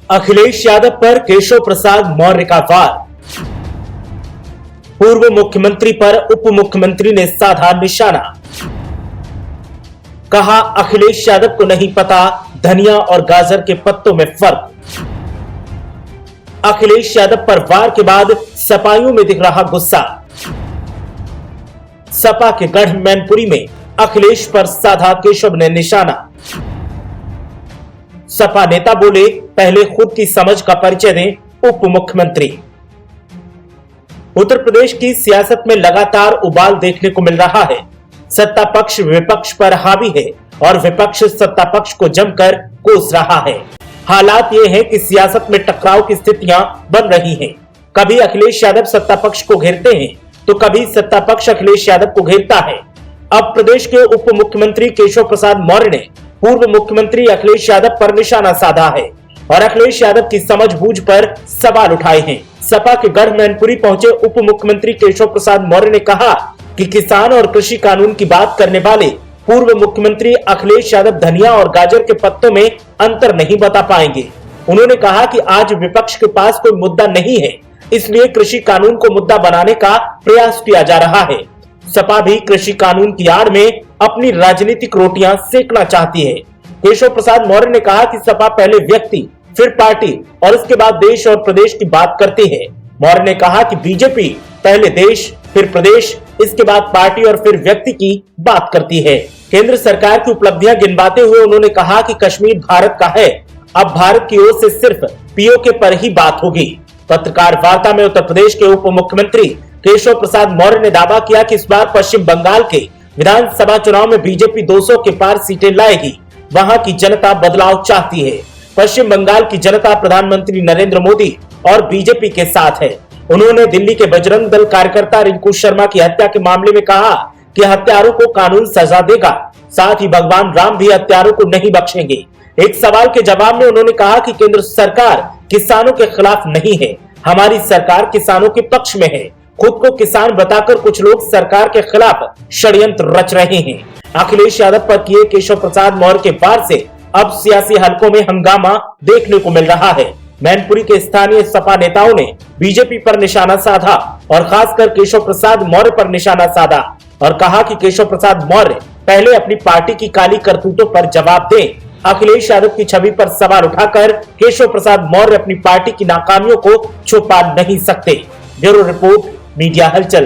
अखिलेश यादव पर केशव प्रसाद मौर्य का वार। पूर्व मुख्यमंत्री पर उप मुख्यमंत्री ने साधा निशाना। कहा, अखिलेश यादव को नहीं पता धनिया और गाजर के पत्तों में फर्क। अखिलेश यादव पर वार के बाद सपाइयों में दिख रहा गुस्सा। सपा के गढ़ मैनपुरी में अखिलेश पर साधा केशव ने निशाना। सपा नेता बोले, पहले खुद की समझ का परिचय दें उप मुख्यमंत्री। उत्तर प्रदेश की सियासत में लगातार उबाल देखने को मिल रहा है। सत्ता पक्ष विपक्ष पर हावी है और विपक्ष सत्ता पक्ष को जमकर कोस रहा है। हालात ये है कि सियासत में टकराव की स्थितियां बन रही हैं। कभी अखिलेश यादव सत्ता पक्ष को घेरते हैं तो कभी सत्ता पक्ष अखिलेश यादव को घेरता है। अब प्रदेश के उप मुख्यमंत्री केशव प्रसाद मौर्य ने पूर्व मुख्यमंत्री अखिलेश यादव पर निशाना साधा है और अखिलेश यादव की समझबूझ पर सवाल उठाए हैं। सपा के गढ़ मैनपुरी पहुंचे उप मुख्यमंत्री केशव प्रसाद मौर्य ने कहा कि किसान और कृषि कानून की बात करने वाले पूर्व मुख्यमंत्री अखिलेश यादव धनिया और गाजर के पत्तों में अंतर नहीं बता पाएंगे। उन्होंने कहा कि आज विपक्ष के पास कोई मुद्दा नहीं है, इसलिए कृषि कानून को मुद्दा बनाने का प्रयास किया जा रहा है। सपा भी कृषि कानून की आड़ में अपनी राजनीतिक रोटियां सेकना चाहती है। केशव प्रसाद मौर्य ने कहा कि सपा पहले व्यक्ति फिर पार्टी और इसके बाद देश और प्रदेश की बात करती है। मौर्य ने कहा कि बीजेपी पहले देश फिर प्रदेश, इसके बाद पार्टी और फिर व्यक्ति की बात करती है। केंद्र सरकार की उपलब्धियां गिनवाते हुए उन्होंने कहा कि कश्मीर भारत का है, अब भारत की ओर से सिर्फ पीओके पर ही बात होगी। पत्रकार वार्ता में उत्तर प्रदेश के उप मुख्यमंत्री केशव प्रसाद मौर्य ने दावा किया कि इस बार पश्चिम बंगाल के विधानसभा चुनाव में बीजेपी 200 के पार सीटें लाएगी। वहां की जनता बदलाव चाहती है। पश्चिम बंगाल की जनता प्रधानमंत्री नरेंद्र मोदी और बीजेपी के साथ है। उन्होंने दिल्ली के बजरंग दल कार्यकर्ता रिंकू शर्मा की हत्या के मामले में कहा कि हत्यारों को कानून सजा देगा, साथ ही भगवान राम भी हत्यारों को नहीं बख्शेंगे। एक सवाल के जवाब में उन्होंने कहा कि केंद्र सरकार किसानों के खिलाफ नहीं है, हमारी सरकार किसानों के पक्ष में है। खुद को किसान बताकर कुछ लोग सरकार के खिलाफ षड्यंत्र रच रहे हैं। अखिलेश यादव पर किए केशव प्रसाद मौर्य के वार से अब सियासी हलकों में हंगामा देखने को मिल रहा है। मैनपुरी के स्थानीय सपा नेताओं ने बीजेपी पर निशाना साधा और खासकर केशव प्रसाद मौर्य पर निशाना साधा और कहा कि केशव प्रसाद मौर्य पहले अपनी पार्टी की काली करतूतों पर जवाब दें। अखिलेश यादव की छवि पर सवाल उठाकर केशव प्रसाद मौर्य अपनी पार्टी की नाकामियों को छुपा नहीं सकते। ब्यूरो रिपोर्ट, मीडिया हलचल।